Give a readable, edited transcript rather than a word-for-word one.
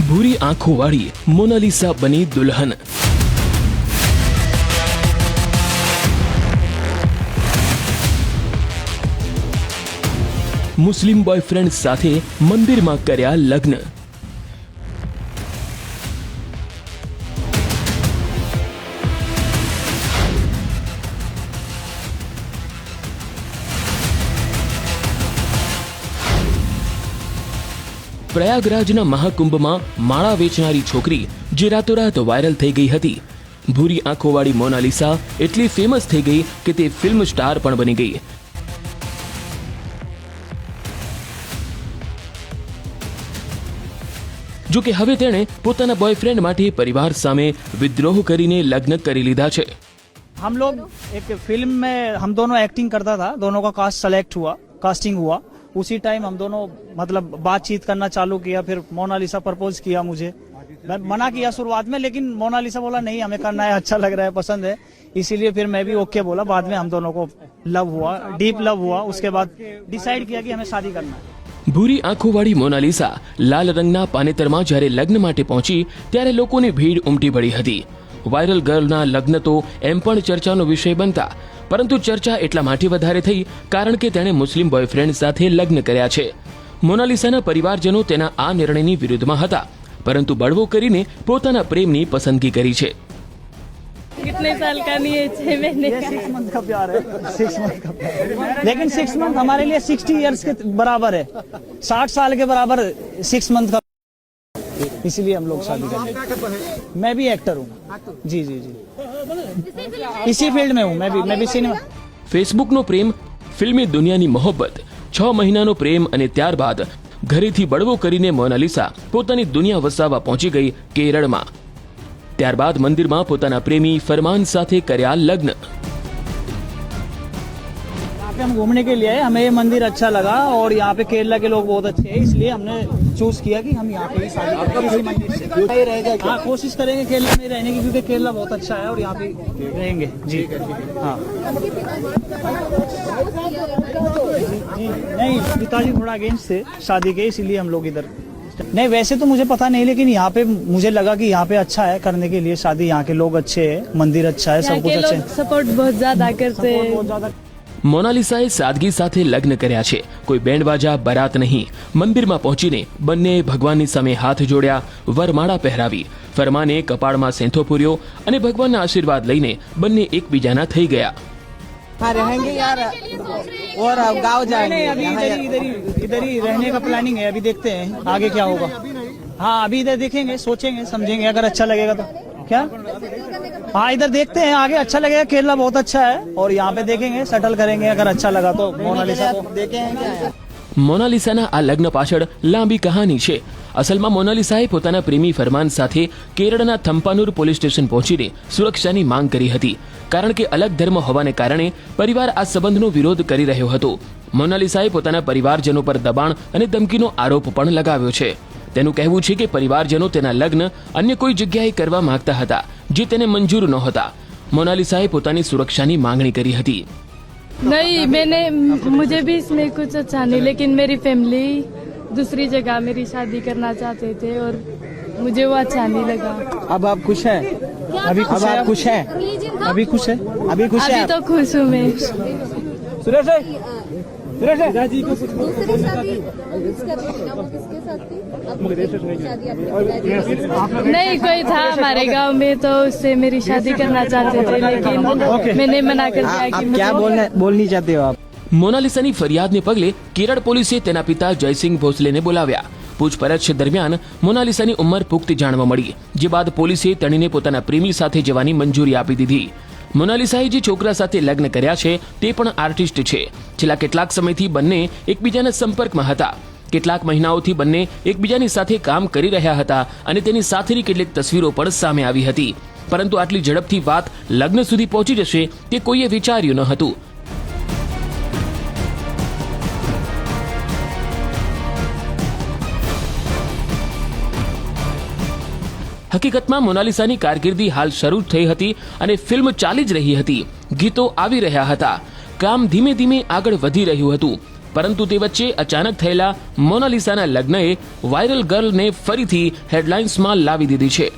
ભૂરી આંખોવાળી મોનાલિસા બની દુલ્હન। મુસ્લિમ બોયફ્રેન્ડ સાથે મંદિરમાં કર્યા લગ્ન। પ્રયાગરાજના મહાકુંભમાં માળા વેચનારી છોકરી જે રાતોરાત વાયરલ થઈ ગઈ હતી। ભૂરી આંખોવાળી મોનાલિસા એટલી ફેમસ થઈ ગઈ કે તે ફિલ્મ સ્ટાર પણ બની ગઈ। જો કે હવે તેણે પોતાના બોયફ્રેન્ડ માટે પરિવાર સામે વિદ્રોહ કરીને લગ્ન કરી લીધા છે। हम लोग एक फिल्म में हम दोनों एक्टिंग करता था, दोनों का कास्ट सेलेक्ट हुआ, कास्टिंग हुआ। उसी टाइम हम दोनों मतलब बातचीत करना चालू किया। फिर मोनालिसा प्रपोज किया मुझे। मैं मना किया शुरुआत में, लेकिन मोनालिसा बोला नहीं हमें करना है, अच्छा लग रहा है, पसंद है, इसीलिए फिर मैं भी ओके बोला। बाद में हम दोनों को लव हुआ, डीप लव हुआ। उसके बाद डिसाइड किया कि हमें शादी करना है। ભૂરી આંખોવાળી મોનાલિસા લાલ રંગના પાનેતરમાં જ્યારે લગ્ન માટે પહોંચી ત્યારે લોકોની ભીડ ઉમટી પડી હતી। વાયરલ ગર્લના લગ્ન તો એમ પણ ચર્ચાનો વિષય બનતા, પરંતુ ચર્ચા એટલા માટે વધારે થઈ કારણ કે તેણે મુસ્લિમ બોયફ્રેન્ડ સાથે લગ્ન કર્યા છે। મોનાલિસાના પરિવારજનો તેના આ નિર્ણયની વિરુદ્ધમાં હતા, પરંતુ બળવો કરીને પોતાના પ્રેમની પસંદગી કરી છે। कितने साल का नहीं है? 6 महीने ये 6 मंथ का प्यार है, 6 मंथ का प्यार। लेकिन 6 मंथ हमारे लिए 60 इयर्स के बराबर है, 60 साल के बराबर 6 मंथ का, इसीलिए हम लोग शादी करेंगे। मैं भी एक्टर हूँ। जी जी जी, इसी फील्ड में हूँ मैं भी सिनेमा। ફેસબુકનો પ્રેમ, ફિલ્મી દુનિયાની મોહબ્બત, 6 મહિનાનો પ્રેમ અને ત્યારબાદ ઘરેથી બળવો કરીને મોનાલિસા પોતાની દુનિયા વસાવવા પહોંચી ગઈ કેરળમાં। ત્યારબાદ મંદિરમાં પોતાના પ્રેમી ફરમાન સાથે કર્યા લગ્ન। यहाँ पे हम घूमने के लिए आए, हमें ये मंदिर अच्छा लगा और यहाँ पे केरला के लोग बहुत अच्छे हैं, इसलिए हमने चूज किया कि हम यहाँ पे ही शादी करेंगे इसी मंदिर से। हाँ, कोशिश करेंगे केरला में रहने की, क्योंकि केरला बहुत अच्छा है और यहाँ पे रहेंगे। जी हाँ, नहीं पिताजी थोड़ा अगेंस्ट थे शादी के, इसीलिए हम लोग इधर। नहीं वैसे तो मुझे पता नहीं, लेकिन यहाँ पे मुझे लगा कि यहाँ पे अच्छा है करने के लिए शादी। यहाँ के लोग अच्छे हैं, मंदिर अच्छा है, सब कुछ अच्छा है, सपोर्ट बहुत ज्यादा करते हैं। बहुत ज्यादा। મોનાલિસાએ સાદગી સાથે લગ્ન કર્યા છે। કોઈ બેન્ડવાજા, બરાત નહીં। મંદિરમાં પહોંચીને બંનેએ ભગવાનની સામે હાથ જોડ્યા, વરમાળા પહેરાવી, ફરમાને કપાળમાં સેંથો પૂર્યો અને ભગવાનના આશીર્વાદ લઈને બંને એકબીજાના થઈ ગયા। हाँ रहेंगे यार और गाँव जाएंगे। अभी इधर ही रहने का प्लानिंग है, अभी देखते हैं आगे क्या होगा। हाँ अभी इधर देखेंगे, सोचेंगे, समझेंगे, अगर अच्छा लगेगा तो क्या। हाँ इधर देखते हैं आगे, अच्छा लगेगा। केरला बहुत अच्छा है और यहाँ पे देखेंगे, सेटल करेंगे, अगर अच्छा लगा तो मोनालिसा को देखेंगे। મોનાલિસાના આ લગ્ન પાછળ લાંબી કહાની છે। અસલમાં મોનાલિસાએ પોતાના પ્રેમી ફરમાન સાથે કેરળના થમ્પાનુર પોલીસ સ્ટેશન પહોંચીને સુરક્ષાની માંગ કરી હતી, કારણ કે અલગ ધર્મ હોવાને કારણે પરિવાર આ સંબંધનો વિરોધ કરી રહ્યો હતો। મોનાલિસાએ પોતાના પરિવારજનો પર દબાણ અને ધમકીનો આરોપ પણ લગાવ્યો છે। તેનું કહેવું છે કે પરિવારજનો તેના લગ્ન અન્ય કોઈ જગ્યાએ કરવા માંગતા હતા, જે તેને મંજૂર નહોતા। મોનાલિસાએ પોતાની સુરક્ષાની માંગણી કરી હતી। नहीं मुझे भी इसमें कुछ अच्छा नहीं, लेकिन मेरी फैमिली दूसरी जगह मेरी शादी करना चाहते थे और मुझे वो अच्छा नहीं लगा। अब आप खुश हैं? अभी अब आप खुश हैं? अभी खुश है, अभी खुश अभी हैं? तो खुश हूँ मैं। सुरेश है, सुरेश है। दूसरी शादी करनी है ना, वो किसके साथ थी? नहीं कोई था हमारे गांव में, तो उससे मेरी शादी करना चाहते थे, लेकिन मैंने मना कर दिया कि आप क्या बोलनी चाहते हो आप? મોનાલિસાની ફરિયાદને પગલે કેરળ પોલીસે તેના પિતા જયસિંહ ભોસલેને બોલાવ્યા। પૂછપરછ દરમિયાન મોનાલિસાની ઉંમર પુખ્ત જાણવા મળી, જે બાદ પોલીસે તેણીને પોતાના પ્રેમી સાથે જવાની મંજૂરી આપી દીધી। મોનાલિસાએ જે છોકરા સાથે લગ્ન કર્યા છે તે પણ આર્ટિસ્ટ છે। છેલ્લા કેટલાક સમયથી બંને એકબીજાના સંપર્કમાં હતા। કેટલાક મહિનાઓથી બંને એકબીજાની સાથે કામ કરી રહ્યા હતા અને તેની સાથેની કેટલીક તસવીરો પણ સામે આવી હતી, પરંતુ આટલી ઝડપથી વાત લગ્ન સુધી પહોંચી જશે તે કોઈએ વિચાર્યું ન હતું। હકીકતમાં મોનાલિસાની કારકિર્દી હાલ શરૂ થઈ હતી અને ફિલ્મ ચાલી જ રહી હતી, ગીતો આવી રહ્યા હતા, કામ ધીમે ધીમે આગળ વધી રહ્યું હતું। પરંતુ તે વચ્ચે અચાનક થયેલા મોનાલિસાના લગ્નએ વાયરલ ગર્લને ફરીથી હેડલાઇન્સમાં લાવી દીધી છે.